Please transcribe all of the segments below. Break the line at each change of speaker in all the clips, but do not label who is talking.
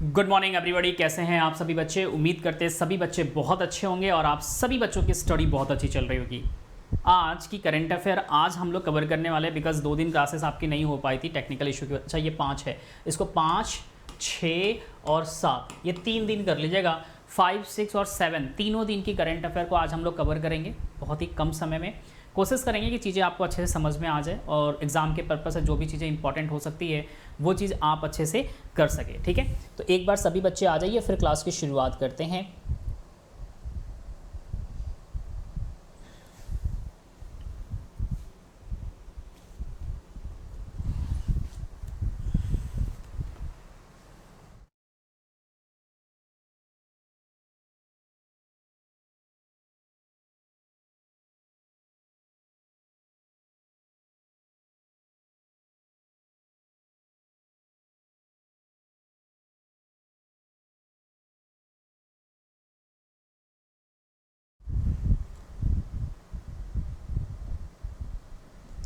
Good morning everybody, कैसे हैं आप सभी बच्चे। उम्मीद करते हैं सभी बच्चे बहुत अच्छे होंगे और आप सभी बच्चों की स्टडी बहुत अच्छी चल रही होगी। आज की करंट अफेयर आज हम लोग कवर करने वाले हैं बिकॉज 2 दिन क्लासेस आपकी नहीं हो पाई थी टेक्निकल इशू की। अच्छा, ये 5 है, इसको 5, 6 और 7 ये 3 दिन कर लीजिएगा। 5, 6 और 7 तीनों दिन की करंट अफेयर को आज हम लोग कवर करेंगे बहुत ही कम समय में। कोशिश करेंगे कि चीज़ें आपको अच्छे से समझ में आ जाए और एग्ज़ाम के पर्पस से जो भी चीज़ें इंपॉर्टेंट हो सकती है वो चीज़ आप अच्छे से कर सके। ठीक है, तो एक बार सभी बच्चे आ जाइए, फिर क्लास की शुरुआत करते हैं।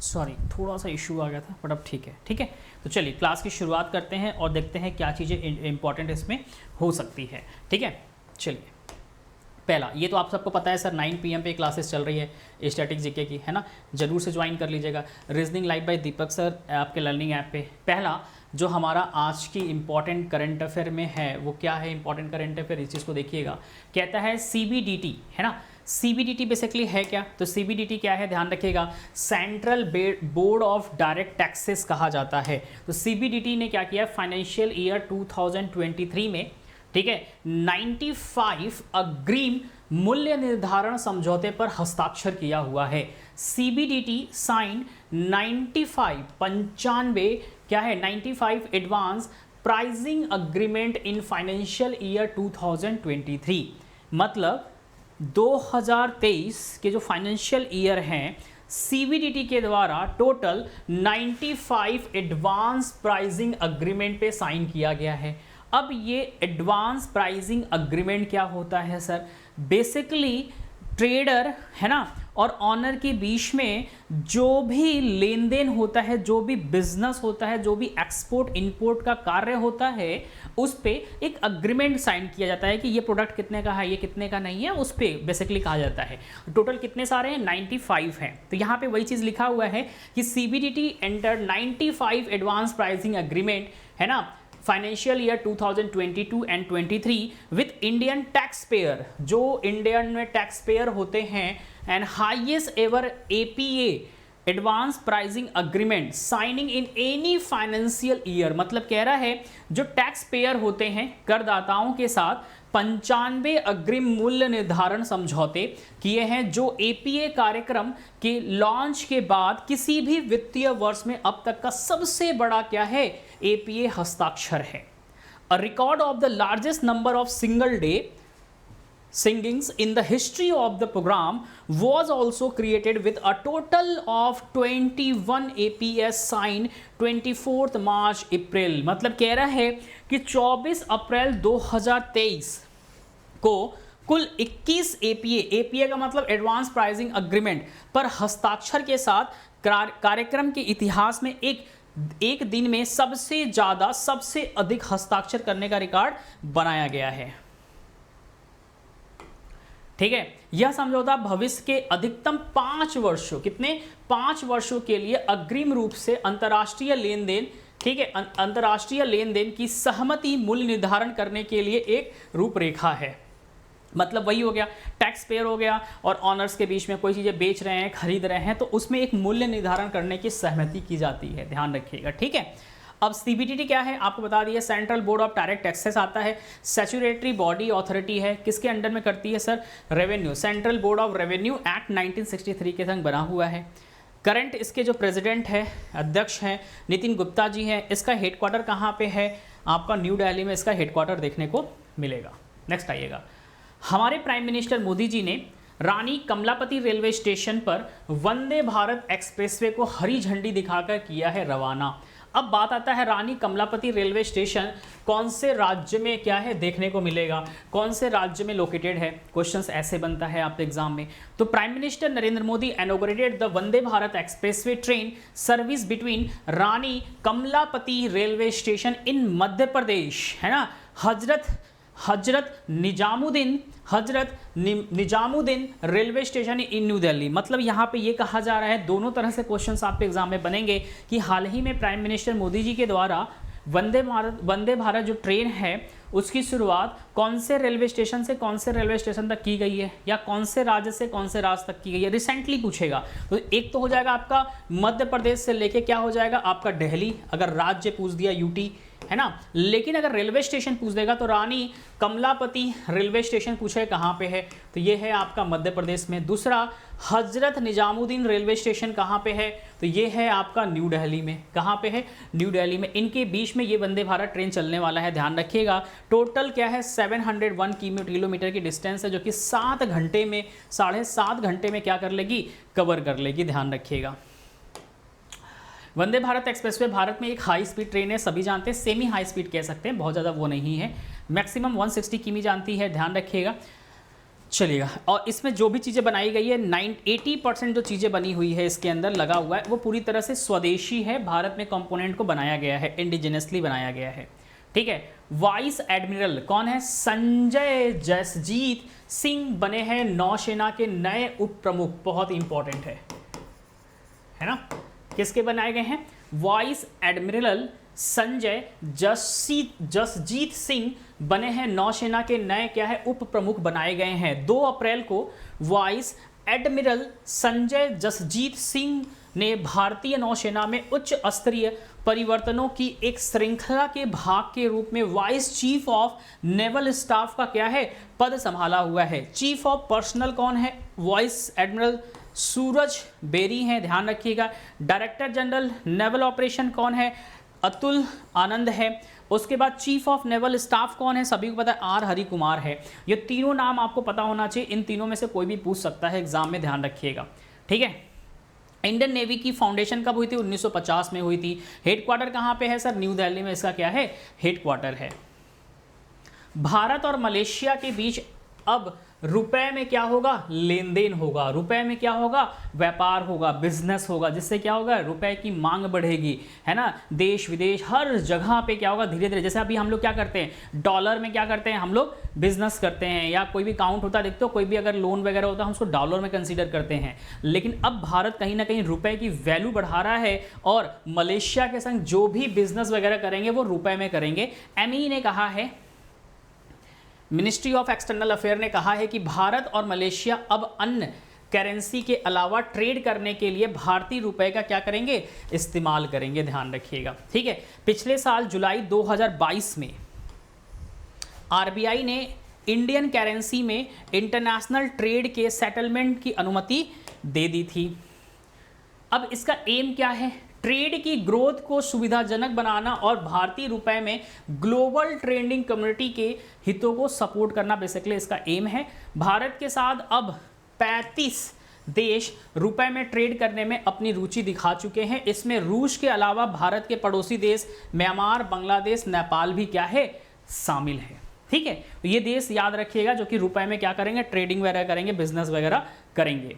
सॉरी, थोड़ा सा इशू आ गया था बट अब ठीक है। ठीक है, तो चलिए क्लास की शुरुआत करते हैं और देखते हैं क्या चीज़ें इंपॉर्टेंट इसमें हो सकती है। ठीक है, चलिए पहला, ये तो आप सबको पता है सर 9 PM पे क्लासेस चल रही है स्टैटिक जीके की, है ना। जरूर से ज्वाइन कर लीजिएगा। रीजनिंग लाइव बाय दीपक सर आपके लर्निंग ऐप पे। पहला जो हमारा आज की इंपॉर्टेंट करंट अफेयर में है वो क्या है, इंपॉर्टेंट करंट अफेयर इस चीज़ को देखिएगा। कहता है CBDT, है ना। CBDT बेसिकली है क्या, तो CBDT क्या है ध्यान रखिएगा, central board of direct taxes कहा जाता है। तो CBDT ने क्या किया, फाइनेंशियल ईयर 2023 में, ठीक है, 95 अग्रिम मूल्य निर्धारण समझौते पर हस्ताक्षर किया हुआ है। CBDT साइन 95 क्या है, 95 advance pricing agreement in financial year 2023। मतलब 2023 के जो फाइनेंशियल ईयर हैं CBDT के द्वारा टोटल 95 एडवांस प्राइसिंग अग्रीमेंट पे साइन किया गया है। अब ये एडवांस प्राइसिंग अग्रीमेंट क्या होता है सर, बेसिकली ट्रेडर, है ना, और ऑनर के बीच में जो भी लेन देन होता है, जो भी बिजनेस होता है, जो भी एक्सपोर्ट इंपोर्ट का कार्य होता है, उस पे एक अग्रीमेंट साइन किया जाता है कि ये प्रोडक्ट कितने का है, ये कितने का नहीं है, उस पे बेसिकली कहा जाता है। टोटल कितने सारे हैं, 95 हैं। तो यहाँ पे वही चीज़ लिखा हुआ है कि CBDT enter 95 advance pricing agreement, है ना, financial year 2022 and 23 with Indian tax payer, जो इंडियन में टैक्स पेयर होते हैं, and highest ever APA advance pricing agreement signing in any financial year. मतलब कह रहा है जो टैक्स पेयर होते हैं, करदाताओं के साथ 95 अग्रिम मूल्य निर्धारण समझौते किए हैं जो APA कार्यक्रम के लॉन्च के बाद किसी भी वित्तीय वर्ष में अब तक का सबसे बड़ा क्या है, APA हस्ताक्षर है। A record of the largest number of single day singings in the history of the program was also created with a total of 21 APS signed 24th March April। मतलब कह रहा है कि 24 अप्रैल 2023 को कुल 21 APA का मतलब एडवांस प्राइसिंग अग्रीमेंट पर हस्ताक्षर के साथ कार्यक्रम के इतिहास में एक दिन में सबसे ज़्यादा, सबसे अधिक हस्ताक्षर करने का रिकॉर्ड बनाया गया है। ठीक है, यह समझौता भविष्य के अधिकतम 5 वर्षों, कितने, 5 वर्षों के लिए अग्रिम रूप से अंतर्राष्ट्रीय लेन देन, ठीक है, अंतर्राष्ट्रीय लेन देन की सहमति मूल्य निर्धारण करने के लिए एक रूपरेखा है। मतलब वही हो गया, टैक्स पेयर हो गया और ऑनर्स के बीच में कोई चीज़ें बेच रहे हैं, खरीद रहे हैं, तो उसमें एक मूल्य निर्धारण करने की सहमति की जाती है, ध्यान रखिएगा। ठीक है, अब CBDT क्या है आपको बता दिया, central board of direct taxes आता है, स्टैट्यूटरी बॉडी अथॉरिटी है, किसके अंडर में करती है sir, revenue, central board of revenue act 1963 के संग बना हुआ है। करंट इसके जो प्रेसिडेंट है, अध्यक्ष हैं, नितिन गुप्ता जी हैं। इसका हेडक्वार्टर कहाँ पे है, आपका न्यू दिल्ली में इसका हेडक्वार्टर देखने को मिलेगा। नेक्स्ट आइएगा, हमारे प्राइम मिनिस्टर मोदी जी ने रानी कमलापति रेलवे स्टेशन पर वंदे भारत एक्सप्रेसवे को हरी झंडी दिखाकर किया है रवाना। अब बात आता है रानी कमलापति रेलवे स्टेशन कौन से राज्य में क्या है देखने को मिलेगा, कौन से राज्य में लोकेटेड है। क्वेश्चंस ऐसे बनता है आपके एग्जाम में। तो prime minister Narendra Modi inaugurated the Vande Bharat expressway train service between Rani Kamlapati railway station in Madhya Pradesh, है ना, Hazrat Nizamuddin railway station in new Delhi. मतलब यहाँ पे ये कहा जा रहा है, दोनों तरह से क्वेश्चंस आपके एग्जाम में बनेंगे कि हाल ही में प्राइम मिनिस्टर मोदी जी के द्वारा वंदे भारत जो ट्रेन है उसकी शुरुआत कौन से रेलवे स्टेशन से कौन से रेलवे स्टेशन तक की गई है, या कौन से राज्य से कौन से राज्य तक की गई है, रिसेंटली पूछेगा। तो एक तो हो जाएगा आपका मध्य प्रदेश से लेके क्या हो जाएगा आपका दिल्ली, अगर राज्य पूछ दिया यूटी, है ना। लेकिन अगर रेलवे स्टेशन पूछ देगा तो रानी कमलापति रेलवे स्टेशन पूछे कहाँ पे है, तो ये है आपका मध्य प्रदेश में। दूसरा हजरत निजामुद्दीन रेलवे स्टेशन कहाँ पे है, तो ये है आपका न्यू दिल्ली में। कहाँ पे है, न्यू दिल्ली में। इनके बीच में ये वंदे भारत ट्रेन चलने वाला है, ध्यान रखिएगा। टोटल क्या है 701 किलोमीटर की डिस्टेंस है, जो कि 7 घंटे में 7.5 घंटे में क्या कर लेगी, कवर कर लेगी, ध्यान रखिएगा। वंदे भारत एक्सप्रेसवे भारत में एक हाई स्पीड ट्रेन है, सभी जानते हैं, सेमी हाई स्पीड कह सकते हैं, बहुत ज़्यादा वो नहीं है। मैक्सिमम 160 किमी जानती है, ध्यान रखिएगा, चलिएगा। और इसमें जो भी चीज़ें बनाई गई है 80% जो चीज़ें बनी हुई है इसके अंदर लगा हुआ है वो पूरी तरह से स्वदेशी है, भारत में कंपोनेंट को बनाया गया है, इंडिजिनसली बनाया गया है, ठीक है। वाइस एडमिरल कौन है, संजय जसजीत सिंह बने हैं नौसेना के नए उप प्रमुख, बहुत इंपॉर्टेंट है ना। किसके बनाए गए हैं, वाइस एडमिरल संजय जसजीत सिंह बने हैं नौसेना के नए क्या है उप प्रमुख बनाए गए हैं। 2 अप्रैल को वाइस एडमिरल संजय जसजीत सिंह ने भारतीय नौसेना में उच्च स्तरीय परिवर्तनों की एक श्रृंखला के भाग के रूप में vice chief of naval staff का क्या है पद संभाला हुआ है। चीफ ऑफ पर्सनल कौन है, वाइस एडमिरल सूरज बेरी हैं, ध्यान रखिएगा। डायरेक्टर जनरल नेवल ऑपरेशन कौन है, अतुल आनंद है। उसके बाद चीफ ऑफ नेवल स्टाफ कौन है, सभी को पता है, आर हरि कुमार है। ये तीनों नाम आपको पता होना चाहिए, इन तीनों में से कोई भी पूछ सकता है एग्जाम में, ध्यान रखिएगा, ठीक है। इंडियन नेवी की फाउंडेशन कब हुई थी, 1950 में हुई थी। हेडक्वार्टर कहाँ पे है सर, न्यू दिल्ली में इसका क्या है हेडक्वार्टर है। भारत और मलेशिया के बीच अब रुपए में क्या होगा, लेन देन होगा, रुपए में क्या होगा, व्यापार होगा, बिजनेस होगा, जिससे क्या होगा, रुपए की मांग बढ़ेगी, है ना। देश विदेश हर जगह पे क्या होगा, धीरे धीरे, जैसे अभी हम लोग क्या करते हैं, डॉलर में क्या करते हैं हम लोग, बिजनेस करते हैं, या कोई भी काउंट होता है देखते हो, कोई भी अगर लोन वगैरह होता है हम उसको डॉलर में कंसीडर करते हैं। लेकिन अब भारत कहीं ना कहीं रुपए की वैल्यू बढ़ा रहा है, और मलेशिया के संग जो भी बिजनेस वगैरह करेंगे वो रुपए में करेंगे। एमई ने कहा है, मिनिस्ट्री ऑफ एक्सटर्नल अफेयर ने कहा है कि भारत और मलेशिया अब अन्य करेंसी के अलावा ट्रेड करने के लिए भारतीय रुपए का क्या करेंगे, इस्तेमाल करेंगे, ध्यान रखिएगा, ठीक है। पिछले साल जुलाई 2022 में आरबीआई ने इंडियन करेंसी में इंटरनेशनल ट्रेड के सेटलमेंट की अनुमति दे दी थी। अब इसका एम क्या है, ट्रेड की ग्रोथ को सुविधाजनक बनाना और भारतीय रुपए में ग्लोबल ट्रेडिंग कम्युनिटी के हितों को सपोर्ट करना, बेसिकली इसका एम है। भारत के साथ अब 35 देश रुपए में ट्रेड करने में अपनी रुचि दिखा चुके हैं। इसमें रूस के अलावा भारत के पड़ोसी देश म्यांमार, बांग्लादेश, नेपाल भी क्या है, शामिल है, ठीक है। तो ये देश याद रखिएगा जो कि रुपए में क्या करेंगे, ट्रेडिंग वगैरह करेंगे, बिजनेस वगैरह करेंगे।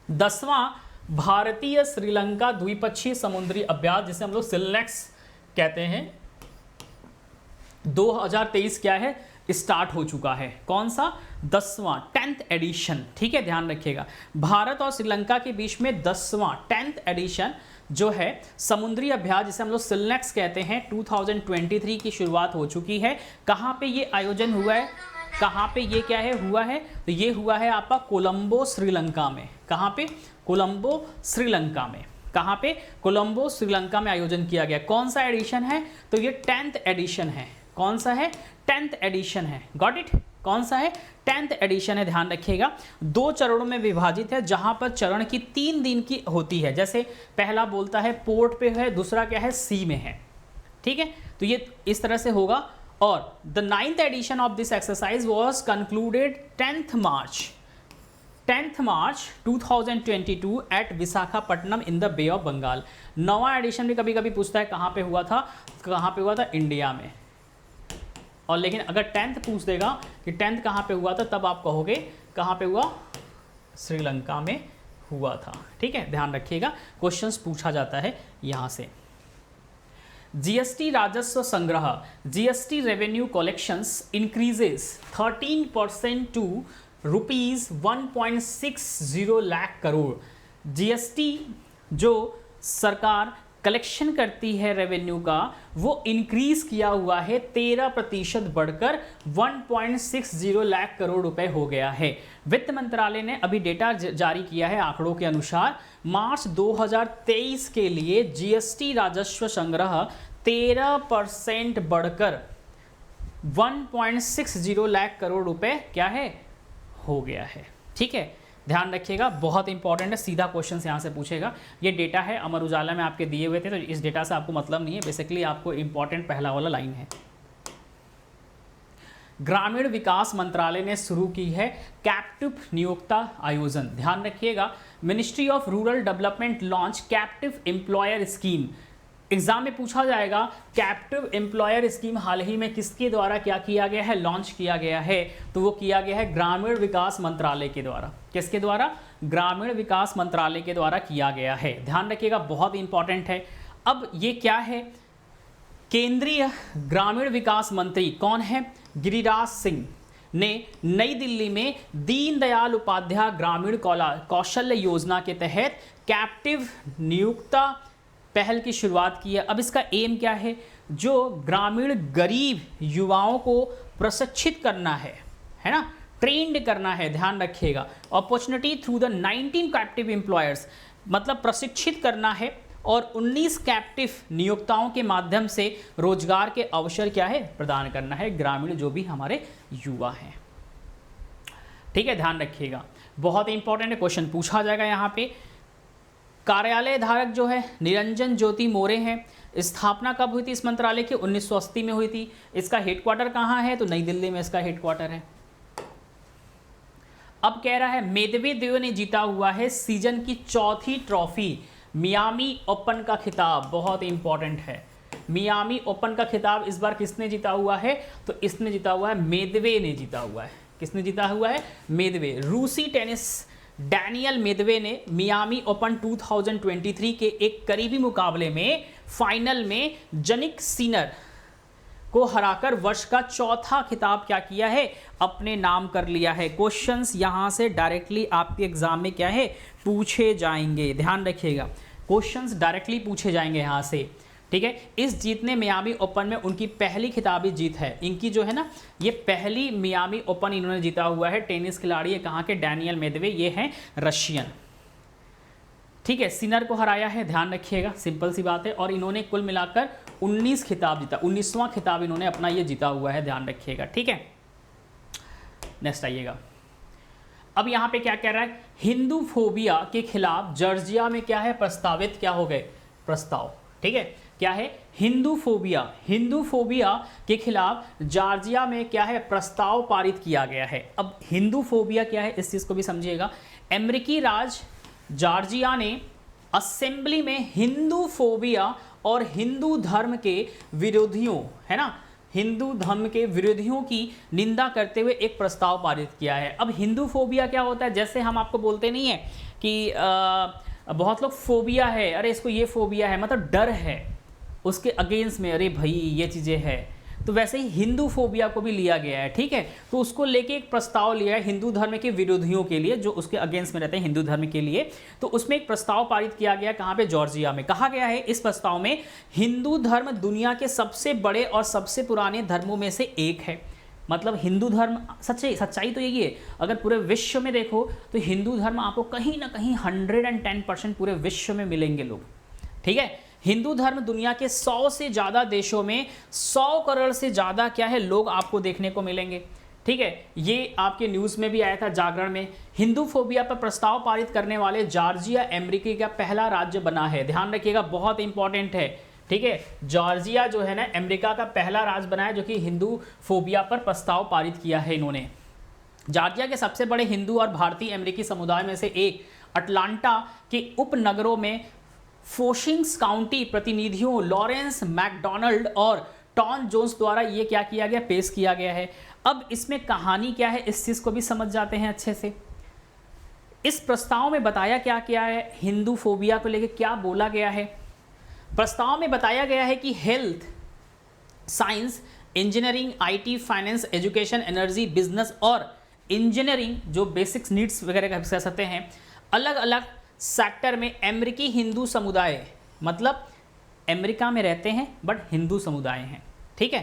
10वां भारतीय श्रीलंका द्विपक्षीय समुद्री अभ्यास, जिसे हम लोग सिलनेक्स कहते हैं, 2023 क्या है, स्टार्ट हो चुका है। कौन सा, 10वां 10th एडिशन, ठीक है, ध्यान रखिएगा। भारत और श्रीलंका के बीच में 10वां 10th एडिशन जो है समुद्री अभ्यास, जिसे हम लोग सिलनेक्स कहते हैं, 2023 की शुरुआत हो चुकी है। कहाँ पे ये आयोजन हुआ है, कहाँ पे ये क्या है हुआ है, तो ये हुआ है आपका कोलंबो श्रीलंका में। कहाँ पे, कोलंबो श्रीलंका में। कहाँ पे, कोलंबो श्रीलंका में आयोजन किया गया। कौन सा एडिशन है, तो ये 10th एडिशन है। कौन सा है, 10th एडिशन है, गॉट इट। कौन सा है, 10th एडिशन है, ध्यान रखिएगा। 2 चरणों में विभाजित है, जहां पर चरण की 3 दिन की होती है। जैसे पहला बोलता है पोर्ट पे है, दूसरा क्या है, सी में है, ठीक है। तो ये इस तरह से होगा। और the 9th edition of this exercise was concluded 10th March 10th March 2022 at Visakhapatnam in the bay of Bengal. 9वां एडिशन भी कभी कभी पूछता है कहाँ पे हुआ था, कहाँ पे हुआ था, इंडिया में। और लेकिन अगर 10th पूछ देगा कि 10th कहाँ पे हुआ था, तब आप कहोगे कहाँ पे हुआ, श्रीलंका में हुआ था। ठीक है, ध्यान रखिएगा, क्वेश्चंस पूछा जाता है यहाँ से। जीएसटी राजस्व संग्रह, GST revenue collections increases 13% to ₹1.60 lakh crore. GST जो सरकार कलेक्शन करती है रेवेन्यू का, वो इंक्रीज किया हुआ है 13% बढ़कर 1.60 लाख करोड़ रुपए हो गया है। वित्त मंत्रालय ने अभी डेटा जारी किया है, आंकड़ों के अनुसार मार्च 2023 के लिए जीएसटी राजस्व संग्रह 13% बढ़कर 1.60 लाख करोड़ रुपए क्या है, हो गया है। ठीक है, ध्यान रखिएगा, बहुत इंपॉर्टेंट है, सीधा क्वेश्चन यहाँ से पूछेगा। ये डेटा है अमर उजाला में आपके दिए हुए थे, तो इस डेटा से आपको मतलब नहीं है, बेसिकली आपको इंपॉर्टेंट पहला वाला लाइन है। ग्रामीण विकास मंत्रालय ने शुरू की है कैप्टिव नियोक्ता आयोजन। ध्यान रखिएगा, ministry of rural development launch captive employer scheme. Exam में पूछा जाएगा कैप्टिव एम्प्लॉयर स्कीम हाल ही में किसके द्वारा क्या किया गया है, लॉन्च किया गया है, तो वो किया गया है ग्रामीण विकास मंत्रालय के द्वारा। किसके द्वारा, ग्रामीण विकास मंत्रालय के द्वारा किया गया है। ध्यान रखिएगा, बहुत इंपॉर्टेंट है। अब ये क्या है, केंद्रीय ग्रामीण विकास मंत्री कौन है, गिरिराज सिंह ने नई दिल्ली में दीनदयाल उपाध्याय ग्रामीण कौशल्य योजना के तहत कैप्टिव नियुक्ता पहल की शुरुआत की है। अब इसका एम क्या है, जो ग्रामीण गरीब युवाओं को प्रशिक्षित करना है ना, ट्रेंड करना है। ध्यान रखिएगा, opportunity through the 19 captive employers, मतलब प्रशिक्षित करना है और 19 कैप्टिव नियोक्ताओं के माध्यम से रोजगार के अवसर क्या है, प्रदान करना है ग्रामीण जो भी हमारे युवा हैं। ठीक है, ध्यान रखिएगा, बहुत इंपॉर्टेंट है, क्वेश्चन पूछा जाएगा यहाँ पे। कार्यालय धारक जो है निरंजन ज्योति मोरे हैं। स्थापना कब हुई थी इस मंत्रालय की, 1980 में हुई थी। इसका हेडक्वार्टर कहाँ है, तो नई दिल्ली में इसका हेडक्वार्टर है। अब कह रहा है मेदवेदेव ने जीता हुआ है सीजन की चौथी ट्रॉफी, मियामी ओपन का खिताब। बहुत इंपॉर्टेंट है, मियामी ओपन का खिताब इस बार किसने जीता हुआ है, तो इसने जीता हुआ है, मेदवे ने जीता हुआ है। किसने जीता हुआ है, मेदवे। रूसी टेनिस डैनियल मेदवे ने मियामी ओपन 2023 के एक करीबी मुकाबले में फाइनल में जनिक सिनर को हराकर वर्ष का चौथा खिताब क्या किया है, अपने नाम कर लिया है। क्वेश्चंस यहां से डायरेक्टली आपके एग्जाम में क्या है, पूछे जाएंगे। ध्यान रखिएगा, क्वेश्चंस डायरेक्टली पूछे जाएंगे यहां से। ठीक है, इस जीत ने मियामी ओपन में उनकी पहली खिताबी जीत है। इनकी जो है ना, ये पहली मियामी ओपन इन्होंने जीता हुआ है। टेनिस खिलाड़ी है कहाँ के, डैनियल मेदवे, ये हैं रशियन। ठीक है, सिनर को हराया है, ध्यान रखिएगा, सिंपल सी बात है। और इन्होंने कुल मिलाकर 19 खिताब जीता, 19वां खिताब इन्होंने अपना ये जीता हुआ है, ध्यान रखिएगा। ठीक है, नेक्स्ट आइएगा। अब यहाँ पे क्या कह रहा है, हिंदू फोबिया के खिलाफ जॉर्जिया में क्या है, प्रस्तावित क्या हो गए, प्रस्ताव। ठीक है, क्या है, हिंदू फोबिया, हिंदू फोबिया के खिलाफ जॉर्जिया में क्या है, प्रस्ताव पारित किया गया है। अब हिंदू फोबिया क्या है, इस चीज को भी समझिएगा। अमेरिकी राज्य जॉर्जिया ने असेंबली में हिंदू फोबिया और हिंदू धर्म के विरोधियों, है ना, हिंदू धर्म के विरोधियों की निंदा करते हुए एक प्रस्ताव पारित किया है। अब हिंदू फोबिया क्या होता है, जैसे हम आपको बोलते नहीं है कि बहुत लोग फोबिया है, अरे इसको ये फोबिया है, मतलब डर है उसके अगेंस्ट में, अरे भाई ये चीज़ें हैं, तो वैसे ही हिंदू फोबिया को भी लिया गया है। ठीक है, तो उसको लेके एक प्रस्ताव लिया है हिंदू धर्म के विरोधियों के लिए, जो उसके अगेंस्ट में रहते हैं हिंदू धर्म के लिए। तो उसमें एक प्रस्ताव पारित किया गया, कहाँ पे, जॉर्जिया में। कहा गया है इस प्रस्ताव में, हिंदू धर्म दुनिया के सबसे बड़े और सबसे पुराने धर्मों में से एक है। मतलब हिंदू धर्म, सच्चाई तो यही है, अगर पूरे विश्व में देखो तो हिंदू धर्म आपको कहीं ना कहीं 110% पूरे विश्व में मिलेंगे लोग। ठीक है, हिंदू धर्म दुनिया के 100 से ज़्यादा देशों में 100 करोड़ से ज़्यादा क्या है, लोग आपको देखने को मिलेंगे। ठीक है, ये आपके न्यूज़ में भी आया था, जागरण में। हिंदू फोबिया पर प्रस्ताव पारित करने वाले जॉर्जिया अमेरिका का पहला राज्य बना है। ध्यान रखिएगा, बहुत इंपॉर्टेंट है। ठीक है, जॉर्जिया जो है ना, अमेरिका का पहला राज्य बना है जो कि हिंदू फोबिया पर प्रस्ताव पारित किया है इन्होंने। जॉर्जिया के सबसे बड़े हिंदू और भारतीय अमेरिकी समुदाय में से एक अटलांटा के उपनगरों में फोशिंग्स काउंटी प्रतिनिधियों लॉरेंस मैकडोनाल्ड और टॉन जोन्स द्वारा ये क्या किया गया, पेश किया गया है। अब इसमें कहानी क्या है, इस चीज़ को भी समझ जाते हैं अच्छे से। इस प्रस्ताव में बताया क्या क्या है, हिंदू फोबिया को लेकर क्या बोला गया है। प्रस्ताव में बताया गया है कि health, science, engineering, IT, finance, education, energy, business और इंजीनियरिंग जो बेसिक्स नीड्स वगैरह का कह सकते हैं, अलग अलग सेक्टर में अमेरिकी हिंदू समुदाय, मतलब अमेरिका में रहते हैं बट हिंदू समुदाय हैं, ठीक है,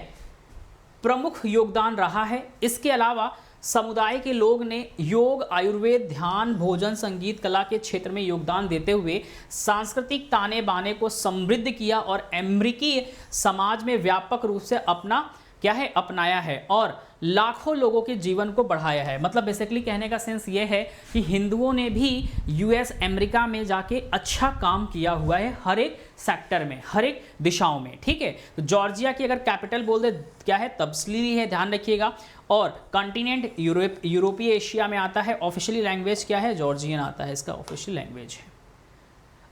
प्रमुख योगदान रहा है। इसके अलावा समुदाय के लोग ने योग, आयुर्वेद, ध्यान, भोजन, संगीत, कला के क्षेत्र में योगदान देते हुए सांस्कृतिक ताने बाने को समृद्ध किया और अमेरिकी समाज में व्यापक रूप से अपना क्या है, अपनाया है और लाखों लोगों के जीवन को बढ़ाया है। मतलब बेसिकली कहने का सेंस ये है कि हिंदुओं ने भी यूएस अमेरिका में जाके अच्छा काम किया हुआ है, हर एक सेक्टर में, हर एक दिशाओं में, ठीक है। तो जॉर्जिया की अगर कैपिटल बोल दे क्या है, तब्सली है, ध्यान रखिएगा। और कॉन्टिनेंट यूरोपीय एशिया में आता है। ऑफिशियली लैंग्वेज क्या है, जॉर्जियन आता है, इसका ऑफिशियल लैंग्वेज है।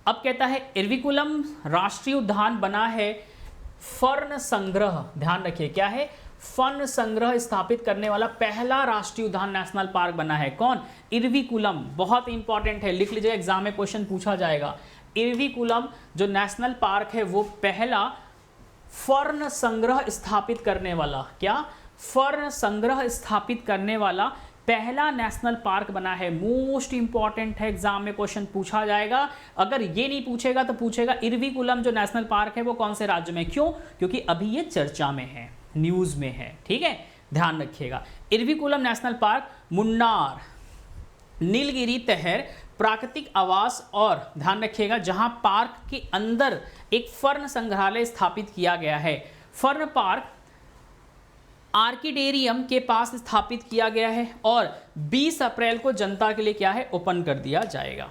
अब कहता है इरविकुलम राष्ट्रीय उद्यान बना है फर्न संग्रह, ध्यान रखिए क्या है, फर्न संग्रह स्थापित करने वाला पहला राष्ट्रीय उद्यान नेशनल पार्क बना है। कौन, इरविकुलम, बहुत इंपॉर्टेंट है, लिख लीजिए, एग्जाम में क्वेश्चन पूछा जाएगा। इरविकुलम जो नेशनल पार्क है वो पहला फर्न संग्रह स्थापित करने वाला, क्या, फर्न संग्रह स्थापित करने वाला पहला नेशनल पार्क बना है। मोस्ट इंपॉर्टेंट है, एग्जाम में क्वेश्चन पूछा जाएगा। अगर ये नहीं पूछेगा तो पूछेगा इरविकुलम जो नेशनल पार्क है वो कौन से राज्य में, क्यों, क्योंकि अभी ये चर्चा में है, न्यूज में है, ठीक है, ध्यान रखिएगा। इरविकुलम नेशनल पार्क मुन्नार, नीलगिरी तहर प्राकृतिक आवास और ध्यान रखिएगा जहां पार्क के अंदर एक फर्न संग्रहालय स्थापित किया गया है। फर्न पार्क आर्किडेरियम के पास स्थापित किया गया है और 20 अप्रैल को जनता के लिए क्या है, ओपन कर दिया जाएगा।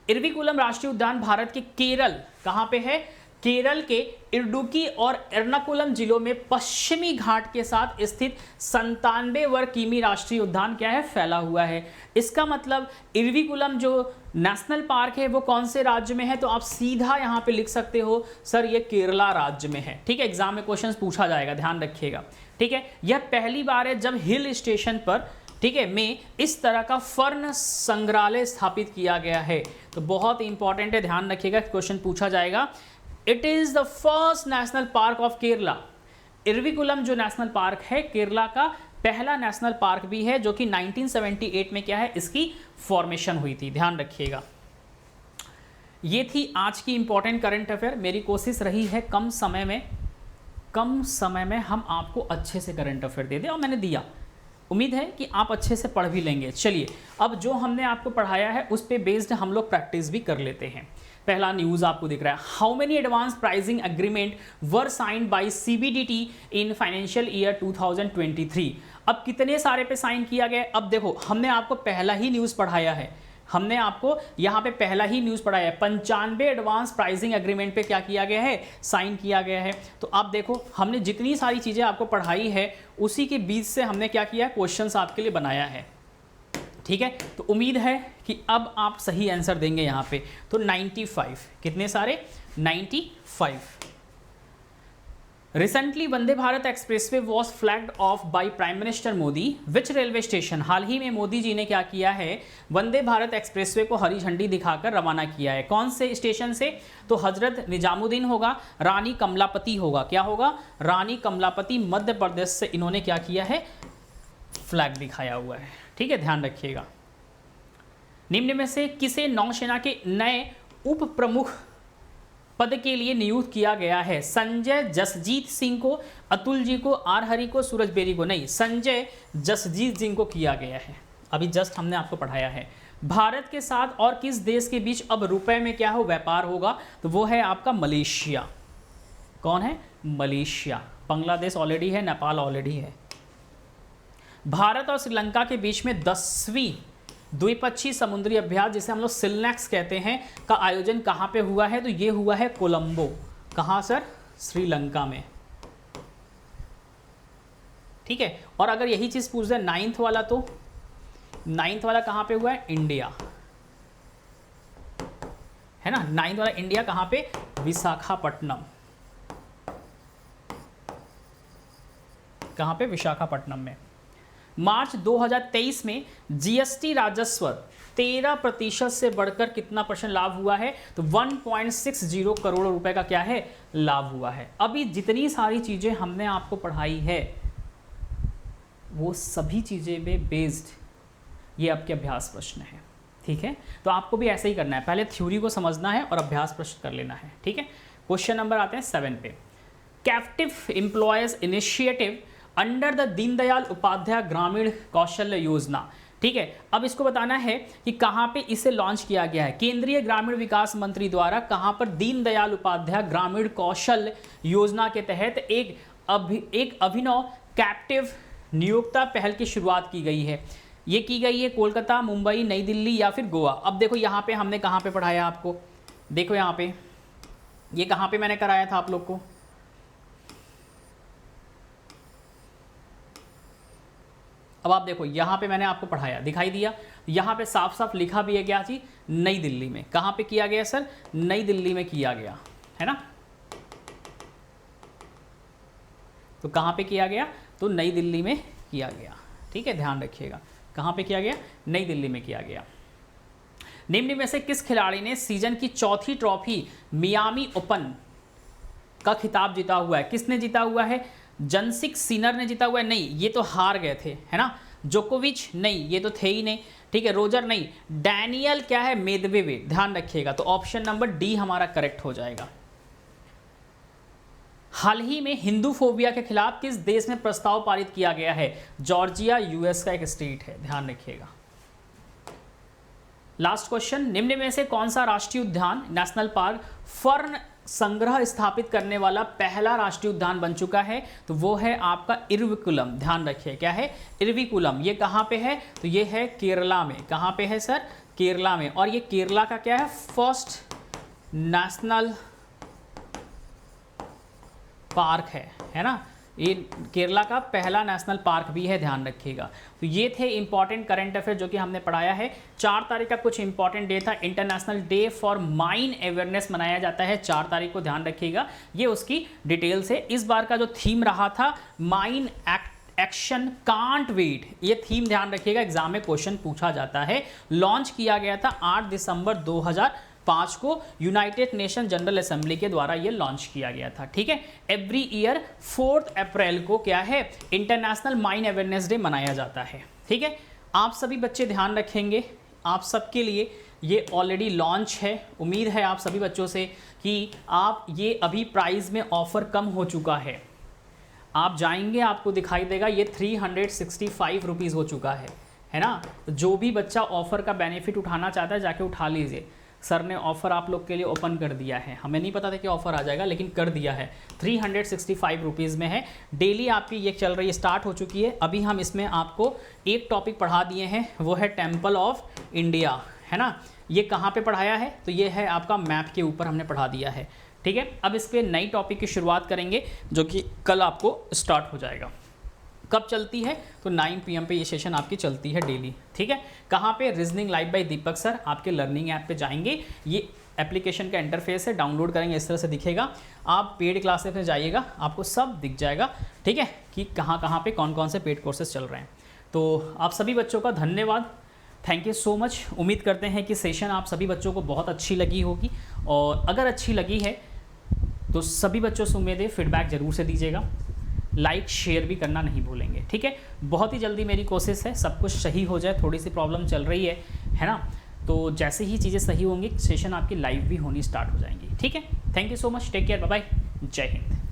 इरविकुलम राष्ट्रीय उद्यान भारत के केरल, कहां पे है, केरल के इडुक्की और एर्नाकुलम जिलों में पश्चिमी घाट के साथ स्थित 97 वर्ग किमी राष्ट्रीय उद्यान क्या है, फैला हुआ है। इसका मतलब इरविकुलम जो नेशनल पार्क है वो कौन से राज्य में है, तो आप सीधा यहां पे लिख सकते हो सर ये केरला राज्य में है, ठीक है, एग्जाम में क्वेश्चन पूछा जाएगा, ध्यान रखिएगा, ठीक है। यह पहली बार है जब हिल स्टेशन पर, ठीक है, में इस तरह का फर्न संग्रहालय स्थापित किया गया है। तो बहुत इंपॉर्टेंट है, ध्यान रखिएगा, क्वेश्चन पूछा जाएगा। It is the first national park of Kerala. Eravikulam जो नेशनल पार्क है केरला का पहला नेशनल पार्क भी है, जो कि 1978 में क्या है, इसकी फॉर्मेशन हुई थी, ध्यान रखिएगा। ये थी आज की इंपॉर्टेंट करंट अफेयर। मेरी कोशिश रही है कम समय में हम आपको अच्छे से करंट अफेयर दे दें और मैंने दिया। उम्मीद है कि आप अच्छे से पढ़ भी लेंगे। चलिए अब जो हमने आपको पढ़ाया है उस पे बेस्ड हम लोग प्रैक्टिस भी कर लेते हैं। पहला न्यूज आपको दिख रहा है, how many advance pricing agreement were signed by CBDT in financial year 2023। अब कितने सारे पे साइन किया गया। अब देखो हमने आपको पहला ही न्यूज पढ़ाया है, हमने आपको यहाँ पे पहला ही न्यूज़ पढ़ाया है, 95 एडवांस प्राइसिंग एग्रीमेंट पे क्या किया गया है, साइन किया गया है। तो आप देखो हमने जितनी सारी चीज़ें आपको पढ़ाई है उसी के बीच से हमने क्या किया है, क्वेश्चंस आपके लिए बनाया है, ठीक है। तो उम्मीद है कि अब आप सही आंसर देंगे यहाँ पे। तो 95, कितने सारे, 95। Recently Vande Bharat expressway was flagged off by prime minister Modi, which railway station. हाल ही में मोदी जी ने क्या किया है, वंदे भारत एक्सप्रेसवे को हरी झंडी दिखाकर रवाना किया है। कौन से स्टेशन से, तो हजरत निजामुद्दीन होगा, रानी कमलापति होगा, क्या होगा, रानी कमलापति मध्य प्रदेश से इन्होंने क्या किया है, फ्लैग दिखाया हुआ है, ठीक है, ध्यान रखिएगा। निम्न में से किसे नौसेना के नए उप प्रमुख पद के लिए नियुक्त किया गया है, संजय जसजीत सिंह को, अतुल जी को, आर हरि को, सूरज बेरी को, नहीं, संजय जसजीत सिंह को किया गया है। अभी जस्ट हमने आपको पढ़ाया है। भारत के साथ और किस देश के बीच अब रुपए में क्या हो, व्यापार होगा, तो वो है आपका मलेशिया। कौन है, मलेशिया। बांग्लादेश ऑलरेडी है, नेपाल ऑलरेडी है। भारत और श्रीलंका के बीच में 10वीं द्विपक्षीय समुद्री अभ्यास जिसे हम लोग सिलनेक्स कहते हैं का आयोजन कहाँ पे हुआ है, तो ये हुआ है कोलंबो। कहाँ सर, श्रीलंका में, ठीक है। और अगर यही चीज़ पूछ दे 9th वाला, तो 9th वाला कहाँ पे हुआ है? इंडिया, है ना। 9th वाला इंडिया कहाँ पे? विशाखापट्टनम। कहाँ पे? विशाखापट्टनम में। मार्च 2023 में जीएसटी राजस्व 13% से बढ़कर कितना % लाभ हुआ है? तो 1.60 करोड़ रुपए का क्या है? लाभ हुआ है। अभी जितनी सारी चीजें हमने आपको पढ़ाई है वो सभी चीजें में बेस्ड ये आपके अभ्यास प्रश्न है, ठीक है। तो आपको भी ऐसे ही करना है, पहले थ्योरी को समझना है और अभ्यास प्रश्न कर लेना है, ठीक है। क्वेश्चन नंबर आते हैं 7 पे। Captive employers initiative under the Deendayal Upadhyaya Grameen Kaushalya योजना, ठीक है। अब इसको बताना है कि कहाँ पे इसे लॉन्च किया गया है। केंद्रीय ग्रामीण विकास मंत्री द्वारा कहाँ पर दीनदयाल उपाध्याय ग्रामीण कौशल्य योजना के तहत एक अभिनव कैप्टिव नियोक्ता पहल की शुरुआत की गई है। ये की गई है कोलकाता, मुंबई, नई दिल्ली या फिर गोवा। अब देखो यहाँ पे हमने कहाँ पे पढ़ाया आपको, देखो यहाँ पे ये कहाँ पे मैंने कराया था आप लोग को, अब आप देखो यहाँ पे मैंने आपको पढ़ाया, दिखाई दिया। यहाँ पे साफ साफ लिखा भी है क्या चीज? नई दिल्ली में। कहाँ पे किया गया सर? नई दिल्ली में किया गया, है ना। तो कहाँ पे किया गया? तो नई दिल्ली में किया गया, ठीक है, ध्यान रखिएगा। कहाँ पे किया गया? नई दिल्ली में किया गया। निम्न में से किस खिलाड़ी ने सीजन की चौथी ट्रॉफी मियामी ओपन का खिताब जीता हुआ है? किसने जीता हुआ है? जंसिक सिनर ने जीता हुआ है? नहीं, ये तो हार गए थे, है ना। जोकोविच? नहीं, ये तो थे ही नहीं, ठीक है। रोजर? नहीं। डैनियल क्या है? मेदवेदेव, ध्यान रखिएगा। तो ऑप्शन नंबर डी हमारा करेक्ट हो जाएगा। हाल ही में हिंदू फोबिया के खिलाफ किस देश में प्रस्ताव पारित किया गया है? जॉर्जिया यूएस का एक स्टेट है, ध्यान रखिएगा। लास्ट क्वेश्चन, निम्न में से कौन सा राष्ट्रीय उद्यान नेशनल पार्क फर्न संग्रह स्थापित करने वाला पहला राष्ट्रीय उद्यान बन चुका है? तो वो है आपका इरविकुलम, ध्यान रखिए। क्या है? इरविकुलम। ये कहाँ पे है? तो ये है केरला में। कहाँ पे है सर? केरला में। और ये केरला का क्या है? फर्स्ट नेशनल पार्क है ना। ये केरला का पहला नेशनल पार्क भी है, ध्यान रखिएगा। तो ये थे इंपॉर्टेंट करंट अफेयर जो कि हमने पढ़ाया है। 4 तारीख का कुछ इंपॉर्टेंट डे था, international day for mine awareness मनाया जाता है 4 तारीख को, ध्यान रखिएगा। ये उसकी डिटेल्स है। इस बार का जो थीम रहा था माइन एक्शन कांट वेट, ये थीम ध्यान रखिएगा, एग्जाम में क्वेश्चन पूछा जाता है। लॉन्च किया गया था 8 दिसंबर 2005 को यूनाइटेड नेशन जनरल असेंबली के द्वारा ये लॉन्च किया गया था, ठीक है। एवरी ईयर 4 अप्रैल को क्या है? इंटरनेशनल माइन अवेयरनेस डे मनाया जाता है, ठीक है। आप सभी बच्चे ध्यान रखेंगे, आप सबके लिए ये ऑलरेडी लॉन्च है। उम्मीद है आप सभी बच्चों से कि आप ये अभी प्राइस में ऑफर कम हो चुका है। आप जाएंगे आपको दिखाई देगा ये 365 रुपीज़ हो चुका है ना। जो भी बच्चा ऑफर का बेनिफिट उठाना चाहता है जाके उठा लीजिए। सर ने ऑफ़र आप लोग के लिए ओपन कर दिया है, हमें नहीं पता था कि ऑफ़र आ जाएगा लेकिन कर दिया है। 365 रुपीज़ में है। डेली आपकी ये चल रही है, स्टार्ट हो चुकी है। अभी हम इसमें आपको एक टॉपिक पढ़ा दिए हैं, वो है टेम्पल ऑफ इंडिया, है ना। ये कहाँ पे पढ़ाया है? तो ये है आपका मैप के ऊपर हमने पढ़ा दिया है, ठीक है। अब इस पर नई टॉपिक की शुरुआत करेंगे जो कि कल आपको स्टार्ट हो जाएगा। कब चलती है? तो 9 PM पे ये सेशन आपकी चलती है डेली, ठीक है। कहाँ पे? रीजनिंग लाइव बाय दीपक सर, आपके लर्निंग ऐप पे जाएंगे। ये एप्लीकेशन का इंटरफेस है, डाउनलोड करेंगे, इस तरह से दिखेगा। आप पेड क्लासेस में जाइएगा, आपको सब दिख जाएगा, ठीक है, कि कहाँ पे कौन कौन से पेड कोर्सेज चल रहे हैं। तो आप सभी बच्चों का धन्यवाद, थैंक यू सो मच। उम्मीद करते हैं कि सेशन आप सभी बच्चों को बहुत अच्छी लगी होगी, और अगर अच्छी लगी है तो सभी बच्चों से उम्मीद है फीडबैक ज़रूर से दीजिएगा। लाइक शेयर भी करना नहीं भूलेंगे, ठीक है। बहुत ही जल्दी मेरी कोशिश है सब कुछ सही हो जाए, थोड़ी सी प्रॉब्लम चल रही है ना। तो जैसे ही चीज़ें सही होंगी सेशन आपकी लाइव भी होनी स्टार्ट हो जाएंगी, ठीक है। Thank you so much, take care, bye bye, जय हिंद।